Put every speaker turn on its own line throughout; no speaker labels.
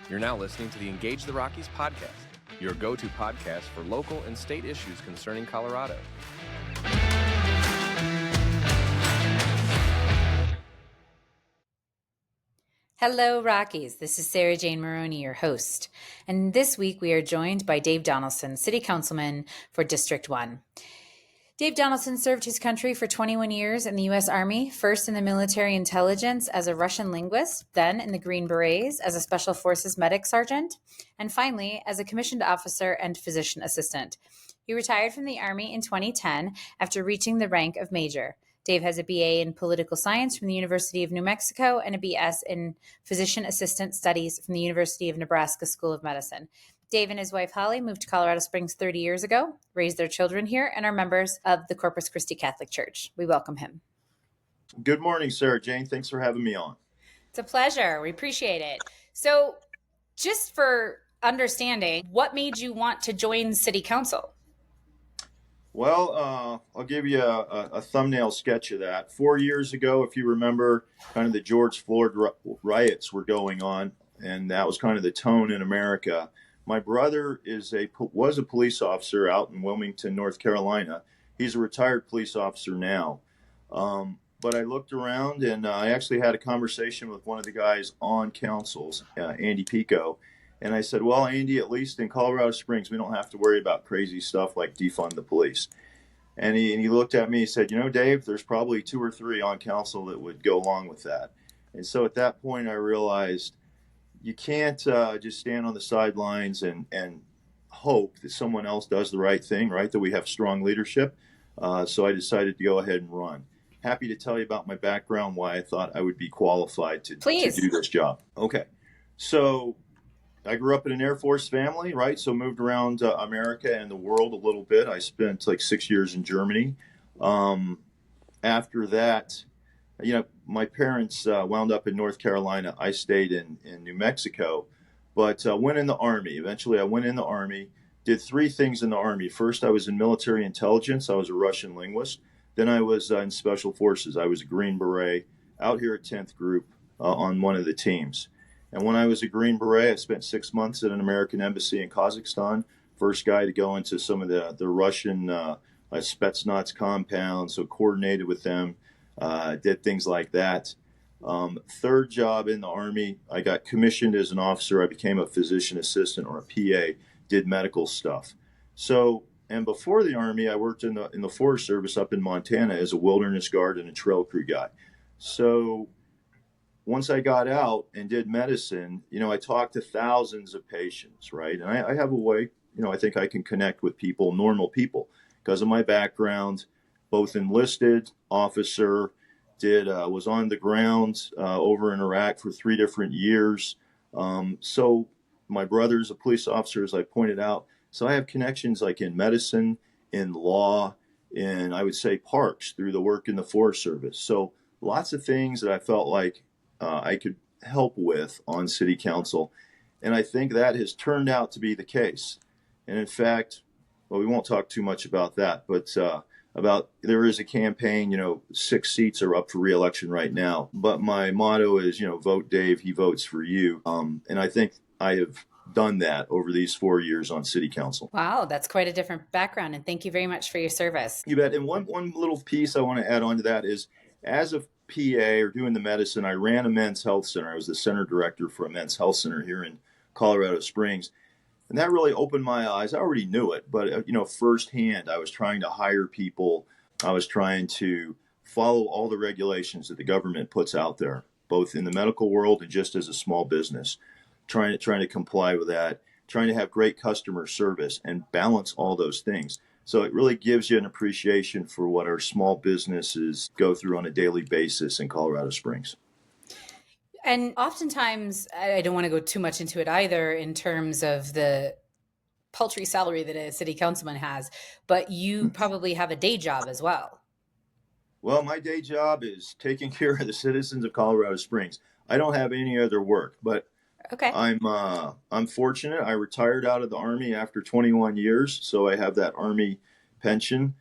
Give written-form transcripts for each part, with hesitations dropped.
You're now listening to the Engage the Rockies podcast, your go-to podcast for local and state issues concerning Colorado.
Hello, Rockies. This is Sarah Jane Maroney, your host. And this week we are joined by Dave Donelson, City Councilman for District 1. Dave Donelson served his country for 21 years in the U.S. Army, first in the military intelligence as a Russian linguist, then in the Green Berets as a Special Forces medic sergeant, and finally as a commissioned officer and physician assistant. He retired from the Army in 2010 after reaching the rank of major. Dave has a BA in political science from the University of New Mexico and a BS in physician assistant studies from the University of Nebraska School of Medicine. Dave and his wife Holly moved to Colorado Springs 30 years ago, raised their children here, and are members of the Corpus Christi Catholic Church. We welcome him.
Good morning, Sarah Jane. Thanks for having me on.
It's a pleasure. We appreciate it. So just for understanding, what made you want to join City Council?
Well, I'll give you a thumbnail sketch of that. 4 years ago, if you remember, kind of the George Floyd riots were going on, and that was kind of the tone in America. My brother was a police officer out in Wilmington, North Carolina. He's a retired police officer now. But I looked around, and I actually had a conversation with one of the guys on councils, Andy Pico. And I said, well, Andy, at least in Colorado Springs, we don't have to worry about crazy stuff like defund the police. And he looked at me and said, you know, Dave, there's probably 2 or 3 on council that would go along with that. And so at that point, I realized you can't just stand on the sidelines and hope that someone else does the right thing, right, that we have strong leadership. So I decided to go ahead and run. Happy to tell you about my background, why I thought I would be qualified to do this job. Okay. So I grew up in an Air Force family, right? So moved around America and the world a little bit. I spent like 6 years in Germany. After that, you know, my parents wound up in North Carolina. I stayed in New Mexico, but went in the Army. Eventually, I went in the Army, did 3 things in the Army. First, I was in military intelligence. I was a Russian linguist. Then I was in Special Forces. I was a Green Beret out here at 10th Group on one of the teams. And when I was a Green Beret, I spent 6 months at an American embassy in Kazakhstan. First guy to go into some of the Russian Spetsnaz compounds, so coordinated with them, did things like that. Third job in the Army, I got commissioned as an officer. I became a physician assistant or a PA, did medical stuff. So, and before the Army, I worked in the Forest Service up in Montana as a wilderness guard and a trail crew guy. So once I got out and did medicine, you know, I talked to thousands of patients, right? And I have a way, you know, I think I can connect with people, normal people, because of my background, both enlisted, officer, was on the ground over in Iraq for 3 different years. So my brother's a police officer, as I pointed out. So I have connections like in medicine, in law, in, I would say, parks through the work in the Forest Service. So lots of things that I felt like I could help with on City Council. And I think that has turned out to be the case. And in fact, well, we won't talk too much about that, but there is a campaign, you know, 6 seats are up for re-election right now. But my motto is, you know, vote Dave, he votes for you. And I think I have done that over these 4 years on City Council.
Wow, that's quite a different background. And thank you very much for your service.
You bet. And one little piece I want to add on to that is, as a PA or doing the medicine, I ran a men's health center. I was the center director for a men's health center here in Colorado Springs. And that really opened my eyes. I already knew it, but, you know, firsthand, I was trying to hire people. I was trying to follow all the regulations that the government puts out there, both in the medical world and just as a small business, trying to comply with that, trying to have great customer service and balance all those things. So it really gives you an appreciation for what our small businesses go through on a daily basis in Colorado Springs.
And oftentimes, I don't want to go too much into it either in terms of the paltry salary that a city councilman has, but you probably have a day job as well.
Well, my day job is taking care of the citizens of Colorado Springs. I don't have any other work, but
okay.
I'm fortunate. I retired out of the Army after 21 years, so I have that Army pension.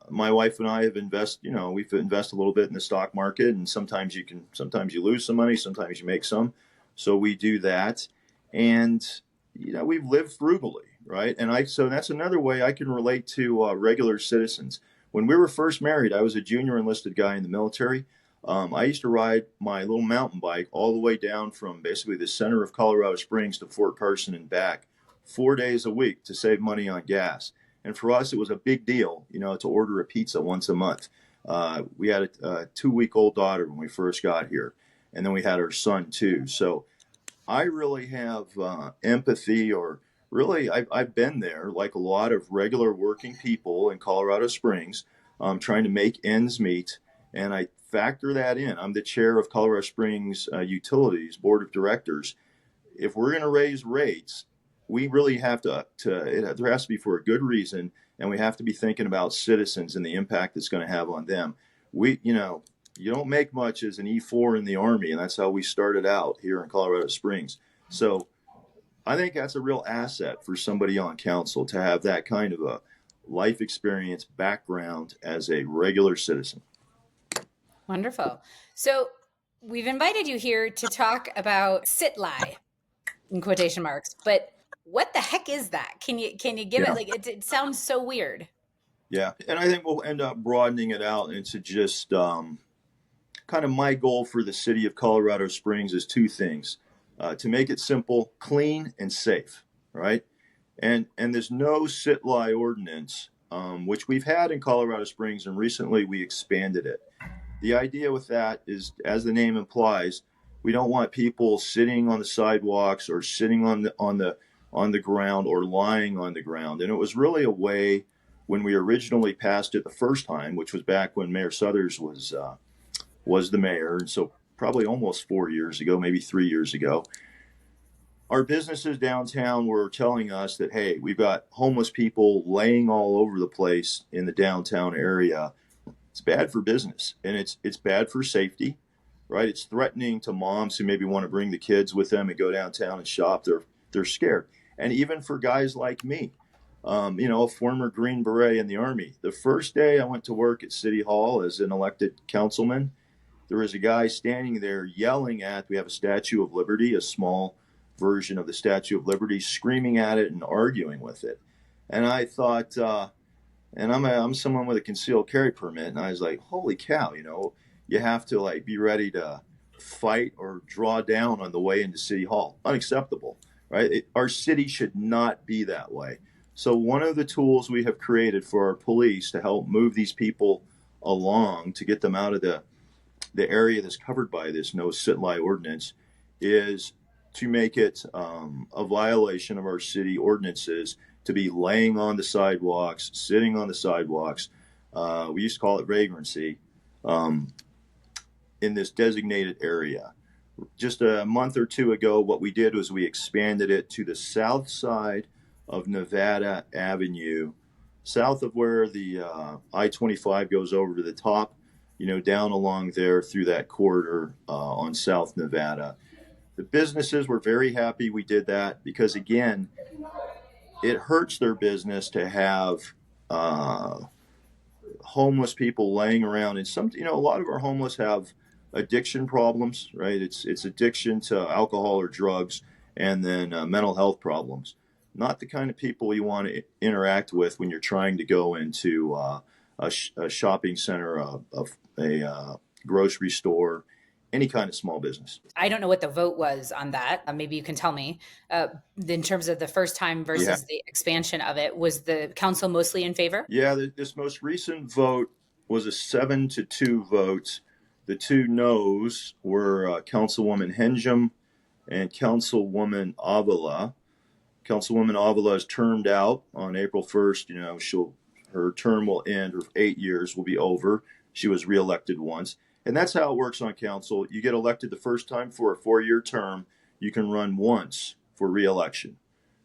My wife and I have we've invested a little bit in the stock market, and sometimes you lose some money, sometimes you make some. So we do that. And, we've lived frugally, right? So that's another way I can relate to regular citizens. When we were first married, I was a junior enlisted guy in the military. I used to ride my little mountain bike all the way down from basically the center of Colorado Springs to Fort Carson and back 4 days a week to save money on gas. And for us, it was a big deal, to order a pizza once a month. We had a 2-week-old daughter when we first got here, and then we had our son too. So I really have empathy, or really, I've been there like a lot of regular working people in Colorado Springs, trying to make ends meet. And I factor that in. I'm the chair of Colorado Springs Utilities Board of Directors. If we're going to raise rates, we really have there has to be for a good reason, and we have to be thinking about citizens and the impact it's going to have on them. You don't make much as an E4 in the Army, and that's how we started out here in Colorado Springs. So I think that's a real asset for somebody on council to have that kind of a life experience background as a regular citizen.
Wonderful. So we've invited you here to talk about sit-lie, in quotation marks, but what the heck is that? Can you give it, like, it sounds so weird.
Yeah. And I think we'll end up broadening it out into just kind of my goal for the city of Colorado Springs is two things: to make it simple, clean, and safe, right? And there's no sit-lie ordinance, which we've had in Colorado Springs, and recently we expanded it. The idea with that is, as the name implies, we don't want people sitting on the sidewalks or sitting on the ground or lying on the ground. And it was really a way, when we originally passed it the first time, which was back when Mayor Suthers was the mayor, and so probably almost 4 years ago, maybe 3 years ago, our businesses downtown were telling us that, hey, we've got homeless people laying all over the place in the downtown area. It's bad for business, and it's bad for safety, right? It's threatening to moms who maybe want to bring the kids with them and go downtown and shop. They're scared. And even for guys like me, a former Green Beret in the Army, the first day I went to work at City Hall as an elected councilman, there was a guy standing there yelling we have a Statue of Liberty, a small version of the Statue of Liberty, screaming at it and arguing with it. And I thought, and I'm someone with a concealed carry permit, and I was like, holy cow, you have to be ready to fight or draw down on the way into City Hall. Unacceptable, right? Our city should not be that way. So one of the tools we have created for our police to help move these people along, to get them out of the area that's covered by this no sit-lie ordinance, is to make it a violation of our city ordinances to be laying on the sidewalks, sitting on the sidewalks. We used to call it vagrancy, in this designated area. Just a month or two ago, what we did was we expanded it to the south side of Nevada Avenue, south of where the I-25 goes over to the top, down along there through that corridor on South Nevada. The businesses were very happy we did that because, again, it hurts their business to have homeless people laying around. And a lot of our homeless have addiction problems, right? It's addiction to alcohol or drugs, and then mental health problems. Not the kind of people you want to interact with when you're trying to go into a shopping center, a grocery store, any kind of small business.
I don't know what the vote was on that. Maybe you can tell me. In terms of the first time versus the expansion of it, was the council mostly in favor?
Yeah, this most recent vote was a 7-2 vote. The two noes were Councilwoman Henjum and Councilwoman Avila. Councilwoman Avila is termed out on April 1st. Her term will end, her 8 years will be over. She was reelected once. And that's how it works on council. You get elected the first time for a 4-year term. You can run once for reelection.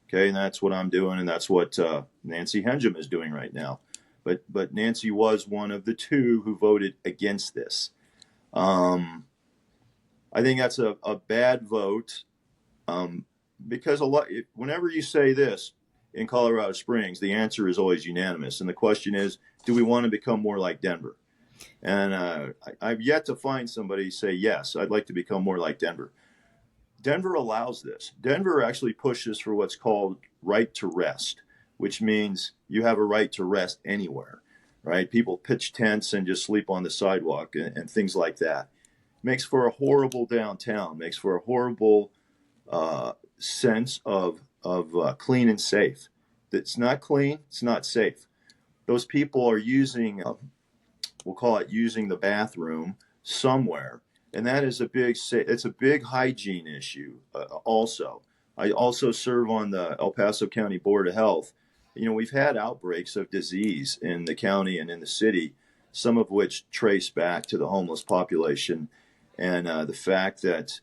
Okay, and that's what I'm doing, and that's what Nancy Henjum is doing right now. But Nancy was one of the two who voted against this. I think that's a bad vote, because whenever you say this in Colorado Springs, the answer is always unanimous. And the question is, do we want to become more like Denver? And I've yet to find somebody say, yes, I'd like to become more like Denver. Denver allows this. Denver actually pushes for what's called right to rest, which means you have a right to rest anywhere, right? People pitch tents and just sleep on the sidewalk and things like that. Makes for a horrible downtown, makes for a horrible sense of clean and safe. It's not clean, it's not safe. Those people are using, we'll call it using the bathroom somewhere. And that is it's a big hygiene issue also. I also serve on the El Paso County Board of Health. We've had outbreaks of disease in the county and in the city, some of which trace back to the homeless population. And the fact that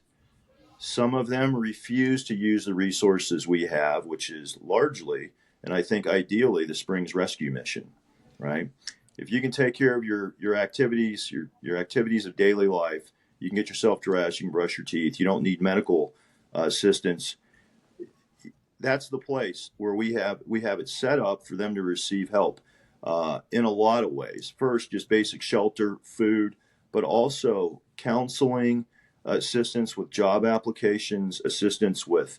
some of them refuse to use the resources we have, which is largely, and I think ideally, the Springs Rescue Mission, right? If you can take care of your activities, your activities of daily life, you can get yourself dressed, you can brush your teeth, you don't need medical assistance. That's the place where we have it set up for them to receive help in a lot of ways. First, just basic shelter, food, but also counseling, assistance with job applications, assistance with,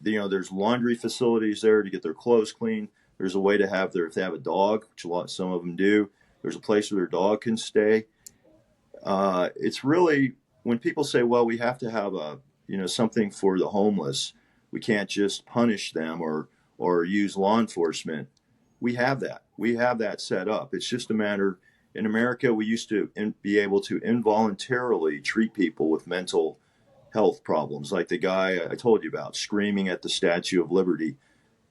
there's laundry facilities there to get their clothes clean. There's a way to have if they have a dog, which some of them do, there's a place where their dog can stay. It's really, when people say, well, we have to have something for the homeless, we can't just punish them or use law enforcement. We have that set up. It's just a matter, in America, we used to be able to involuntarily treat people with mental health problems, like the guy I told you about screaming at the Statue of Liberty.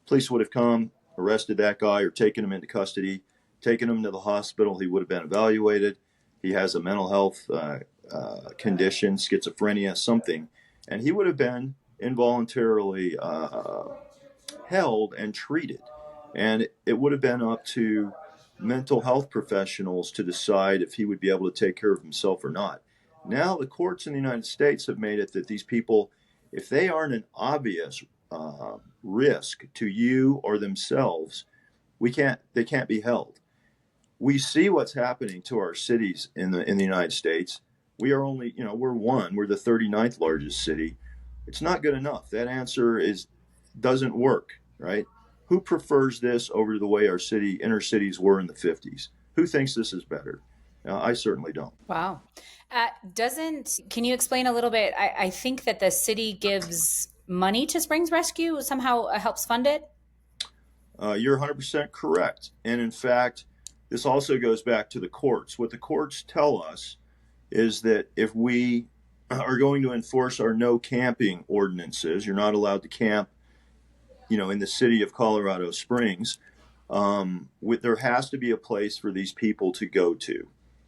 Police would have come, arrested that guy, or taken him into custody, taken him to the hospital. He would have been evaluated. He has a mental health condition, schizophrenia, something, and he would have been involuntarily held and treated. And it would have been up to mental health professionals to decide if he would be able to take care of himself or not. Now the courts in the United States have made it that these people, if they aren't an obvious risk to you or themselves, they can't be held. We see what's happening to our cities in the United States. We are only, we're the 39th largest city. It's not good enough. That answer doesn't work, right? Who prefers this over the way our inner cities were in the 50s? Who thinks this is better? I certainly don't.
Wow. Can you explain a little bit? I think that the city gives money to Springs Rescue, somehow helps fund it.
You're 100% correct. And in fact, this also goes back to the courts. What the courts tell us is that if we are going to enforce our no camping ordinances, you're not allowed to camp, in the city of Colorado Springs, there has to be a place for these people to go to,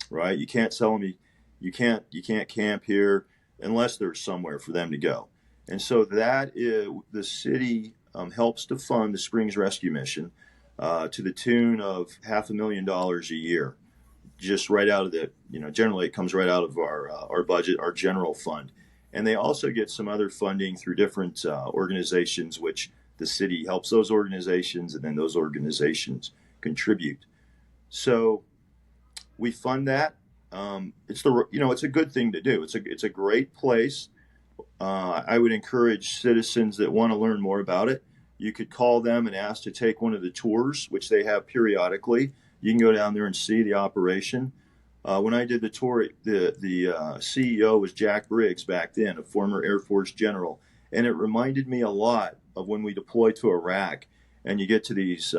right? You can't tell them you can't camp here unless there's somewhere for them to go. And so that is, the city helps to fund the Springs Rescue Mission to the tune of $500,000 a year, just right out of the, generally it comes right out of our budget, our general fund. And they also get some other funding through different organizations, which the city helps those organizations, and then those organizations contribute. So we fund that. It's a good thing to do. It's a great place. I would encourage citizens that want to learn more about it. You could call them and ask to take one of the tours, which they have periodically. You can go down there and see the operation. When I did the tour, the CEO was Jack Briggs back then, a former Air Force general, and it reminded me a lot of when we deployed to Iraq, and you get to these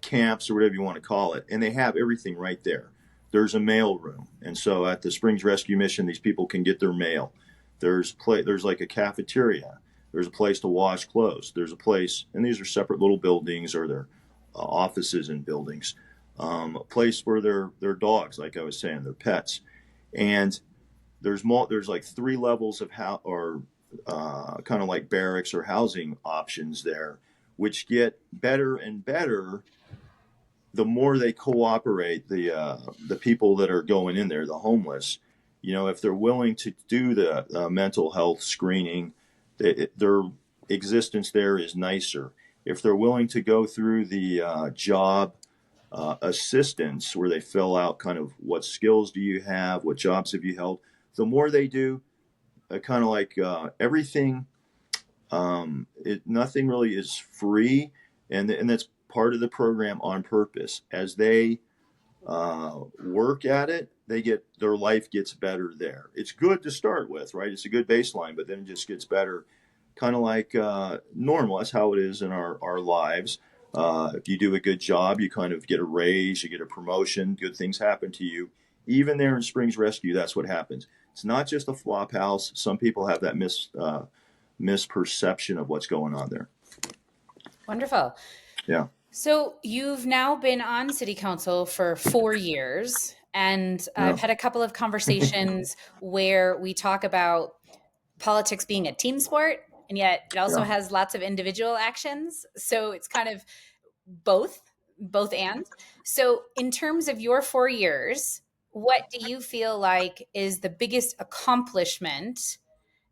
camps or whatever you want to call it, and they have everything right there. There's a mail room, and so at the Springs Rescue Mission, these people can get their mail. There's like a cafeteria. There's a place to wash clothes. There's a place, and these are separate little buildings, or they're offices and buildings. A place where their dogs, like I was saying, their pets, and there's like 3 levels of kind of like barracks or housing options there, which get better and better the more they cooperate. The people that are going in there, the homeless, if they're willing to do the mental health screening, their existence there is nicer. If they're willing to go through the job assistance, where they fill out kind of what skills do you have, what jobs have you held, the more they do, kind of like everything, nothing really is free, and that's part of the program on purpose. As they work at it, their life gets better there. It's good to start with, right? It's a good baseline, but then it just gets better, kind of like normal. That's how it is in our lives. If you do a good job, you kind of get a raise, you get a promotion, good things happen to you. Even there in Springs Rescue, that's what happens. It's not just a flop house. Some people have that misperception of what's going on there.
Wonderful.
Yeah.
So you've now been on city council for 4 years, and I've had a couple of conversations where we talk about politics being a team sport, and yet it also has lots of individual actions. So it's kind of both and. So in terms of your 4 years, what do you feel like is the biggest accomplishment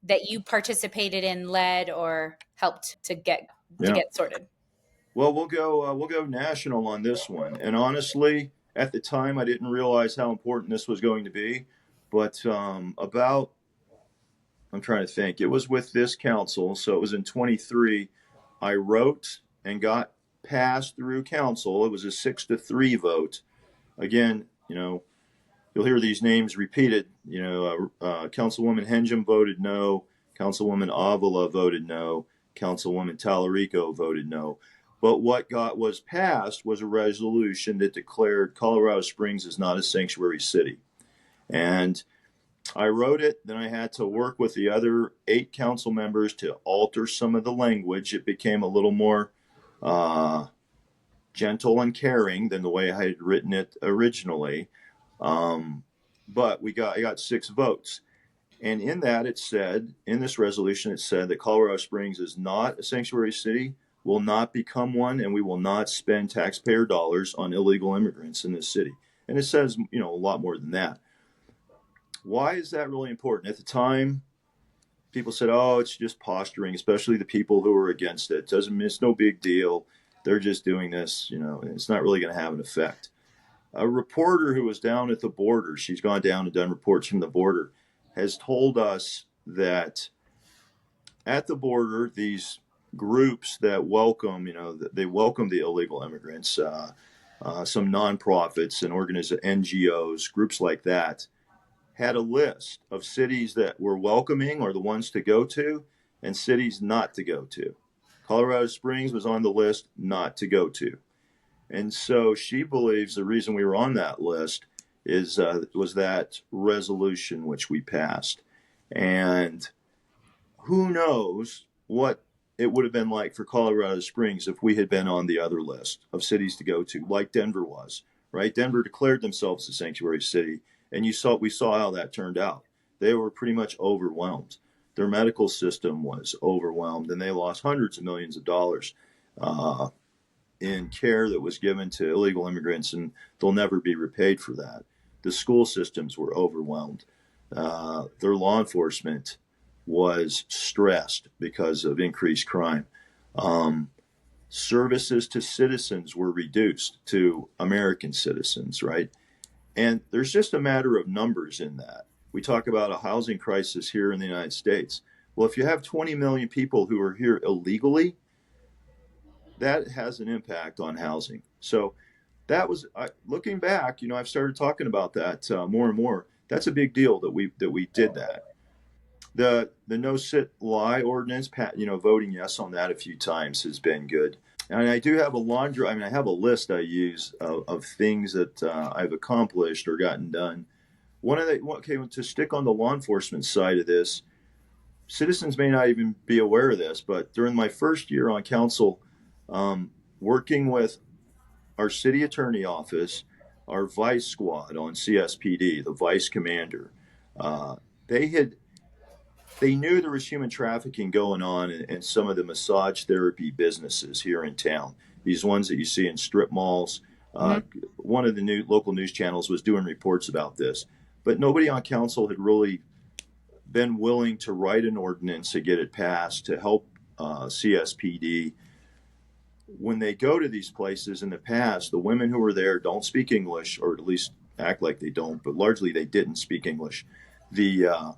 that you participated in, led, or helped to get sorted?
Well, we'll go national on this one. And honestly, at the time, I didn't realize how important this was going to be. But I'm trying to think. It was with this council, so it was in 23. I wrote and got passed through council. It was a 6-3 vote. Again, you'll hear these names repeated. Councilwoman Henjum voted no. Councilwoman Avila voted no. Councilwoman Tallarico voted no. But what was passed was a resolution that declared Colorado Springs is not a sanctuary city. And I wrote it, then I had to work with the other 8 council members to alter some of the language. It became a little more gentle and caring than the way I had written it originally. But I got 6 votes. And in that, in this resolution, it said that Colorado Springs is not a sanctuary city, will not become one, and we will not spend taxpayer dollars on illegal immigrants in this city. And it says, a lot more than that. Why is that really important? At the time, people said, oh, it's just posturing, especially the people who are against it. It's no big deal. They're just doing this, it's not really going to have an effect. A reporter who was down at the border, she's gone down and done reports from the border, has told us that at the border, these groups that welcome, they welcome the illegal immigrants, some nonprofits and NGOs, groups like that, had a list of cities that were welcoming or the ones to go to and cities not to go to. Colorado Springs was on the list not to go to. And so she believes the reason we were on that list was that resolution which we passed. And who knows what it would have been like for Colorado Springs if we had been on the other list of cities to go to, like Denver was, right? Denver declared themselves a sanctuary city, and we saw how that turned out. They were pretty much overwhelmed. Their medical system was overwhelmed, and they lost hundreds of millions of dollars in care that was given to illegal immigrants, and they'll never be repaid for that. The school systems were overwhelmed. Their law enforcement was stressed because of increased crime. Services to citizens were reduced to American citizens, right? And there's just a matter of numbers in that. We talk about a housing crisis here in the United States. Well, if you have 20 million people who are here illegally, that has an impact on housing. So that was, looking back, I've started talking about that more and more. That's a big deal that we did that. The no sit lie ordinance, voting yes on that a few times has been good. And I do have I have a list I use of things that I've accomplished or gotten done. To stick on the law enforcement side of this, citizens may not even be aware of this, but during my first year on council, working with our city attorney office, our vice squad on CSPD, the vice commander, they knew there was human trafficking going on in some of the massage therapy businesses here in town. These ones that you see in strip malls. One of the local news channels was doing reports about this, but nobody on council had really been willing to write an ordinance to get it passed to help CSPD. When they go to these places in the past, the women who were there don't speak English, or at least act like they don't, but largely they didn't speak English. the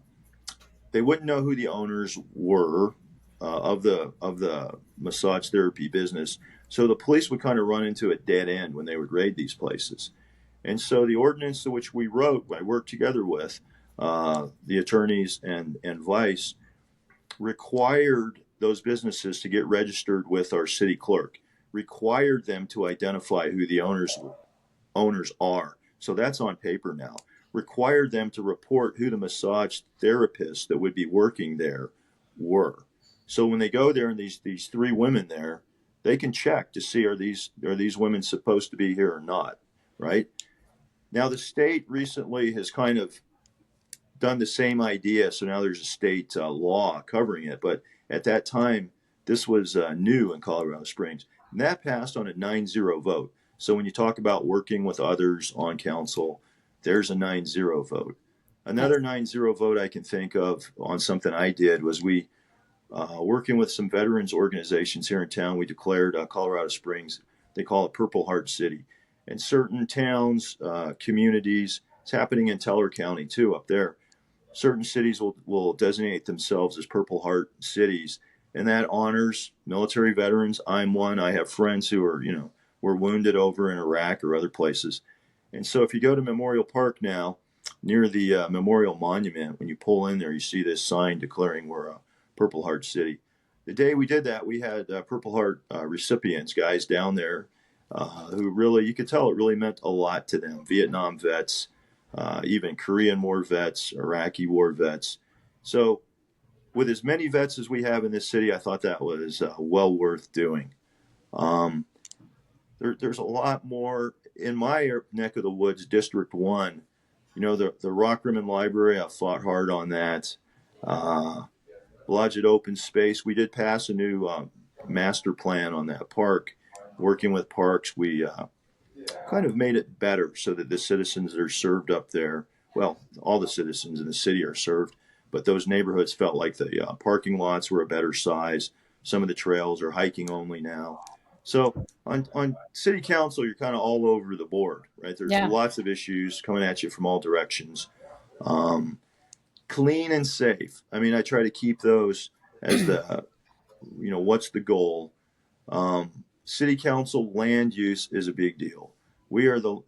they wouldn't know who the owners were of the massage therapy business. So the police would kind of run into a dead end when they would raid these places. And so the ordinance to which we wrote, I worked together with the attorneys and Vice, required those businesses to get registered with our city clerk, required them to identify who the owners are. So that's on paper now. Required them to report who the massage therapists that would be working there were. So when they go there and these three women there, they can check to see are these women supposed to be here or not, right? Now the state recently has kind of done the same idea, so now there's a state law covering it. But at that time, this was new in Colorado Springs, and that passed on a 9-0 vote. So when you talk about working with others on council, there's a 9-0 vote. Another 9-0 vote I can think of on something I did was we, working with some veterans organizations here in town, we declared Colorado Springs, they call it Purple Heart City. And certain towns, communities, it's happening in Teller County too up there. Certain cities will designate themselves as Purple Heart cities, and that honors military veterans. I'm one. I have friends who are, were wounded over in Iraq or other places. And so if you go to Memorial Park now, near the Memorial Monument, when you pull in there, you see this sign declaring we're a Purple Heart City. The day we did that, we had Purple Heart recipients, guys down there who really, you could tell it really meant a lot to them. Vietnam vets, even Korean War vets, Iraqi War vets. So with as many vets as we have in this city, I thought that was well worth doing. There's a lot more in my neck of the woods, District 1. The Rockrimmon Library, I fought hard on that. Blodgett Open Space, we did pass a new master plan on that park. Working with parks, we kind of made it better so that the citizens that are served up there, well, all the citizens in the city are served, but those neighborhoods felt like the parking lots were a better size. Some of the trails are hiking only now. So on city council, you're kind of all over the board, right? There's lots of issues coming at you from all directions. Clean and safe. I mean, I try to keep those as the, what's the goal? City council land use is a big deal. We are the,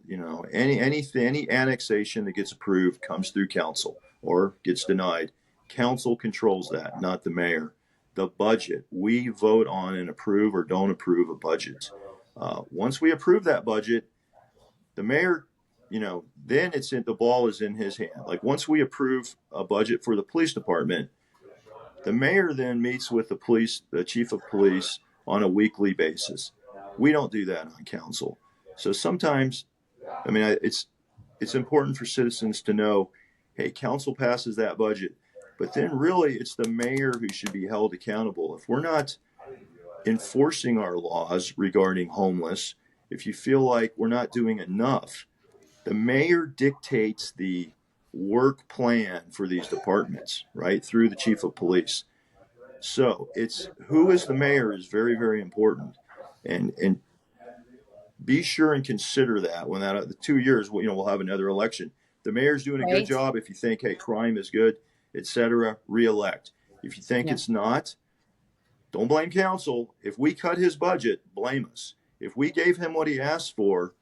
any annexation that gets approved comes through council or gets denied. Council controls that, not the mayor. The budget, we vote on and approve or don't approve a budget. Once we approve that budget, the mayor, then the ball is in his hand. Like once we approve a budget for the police department, the mayor then meets with the chief of police on a weekly basis. We don't do that on council. So sometimes, it's important for citizens to know, hey, council passes that budget, but then really it's the mayor who should be held accountable. If we're not enforcing our laws regarding homeless, if you feel like we're not doing enough, the mayor dictates the work plan for these departments, right, through the chief of police. So it's who is the mayor is very, very important, and be sure and consider that when the 2 years, we'll have another election. The mayor's doing a good job. If you think, hey, crime is good, etc., re-elect. If you think it's not, don't blame council. If we cut his budget, blame us. If we gave him what he asked for,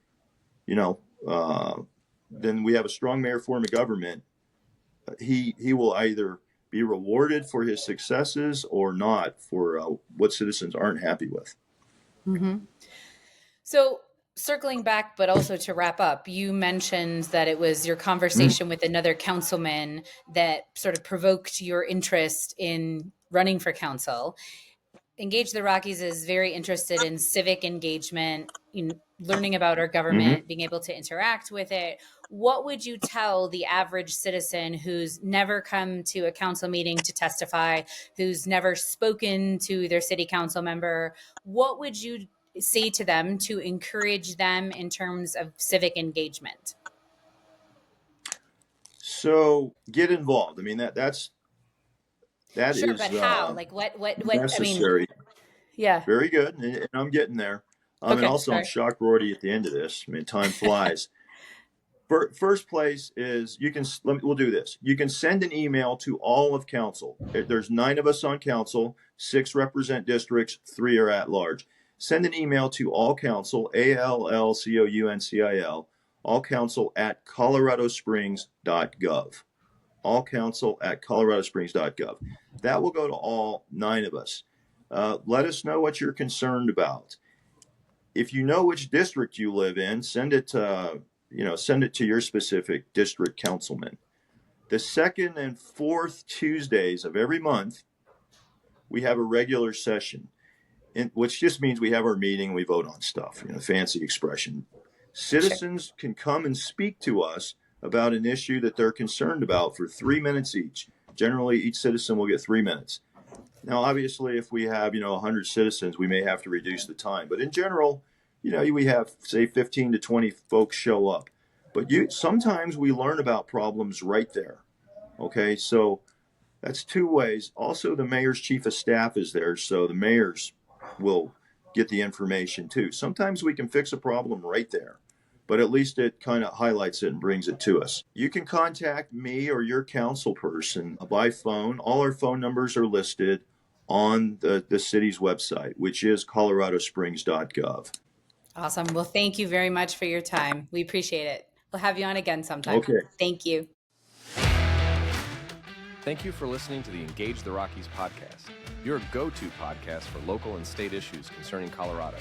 then we have a strong mayor form of government. He will either be rewarded for his successes or not for what citizens aren't happy with.
Mm-hmm. So circling back, but also to wrap up, you mentioned that it was your conversation with another councilman that sort of provoked your interest in running for council. Engage the Rockies is very interested in civic engagement, in learning about our government, being able to interact with it. What would you tell the average citizen who's never come to a council meeting to testify, who's never spoken to their city council member? What would you say to them to encourage them in terms of civic engagement?
So get involved. I mean, that
sure,
is
but how? Like what
necessary.
Yeah.
Very good. And I'm getting there. And also I'm shocked we're already at the end of this. I mean, time flies. First place is we'll do this. You can send an email to all of council. There's 9 of us on council, 6 represent districts, 3 are at large. Send an email to all council, ALLCOUNCIL, all council at coloradosprings.gov. All council at coloradosprings.gov. That will go to all 9 of us. Let us know what you're concerned about. If you know which district you live in, send it to your specific district councilman. The second and fourth Tuesdays of every month, we have a regular session, which just means we have our meeting, we vote on stuff, fancy expression. Citizens can come and speak to us about an issue that they're concerned about for 3 minutes each. Generally, each citizen will get 3 minutes. Now, obviously, if we have, 100 citizens, we may have to reduce the time. But in general, we have, say, 15 to 20 folks show up. But sometimes we learn about problems right there. Okay, so that's 2 ways. Also, the mayor's chief of staff is there, so the mayors will get the information too. Sometimes we can fix a problem right there, but at least it kind of highlights it and brings it to us. You can contact me or your council person by phone. All our phone numbers are listed on the city's website, which is coloradosprings.gov.
Awesome. Well, thank you very much for your time. We appreciate it. We'll have you on again sometime.
Okay.
Thank you.
Thank you for listening to the Engage the Rockies podcast, your go-to podcast for local and state issues concerning Colorado.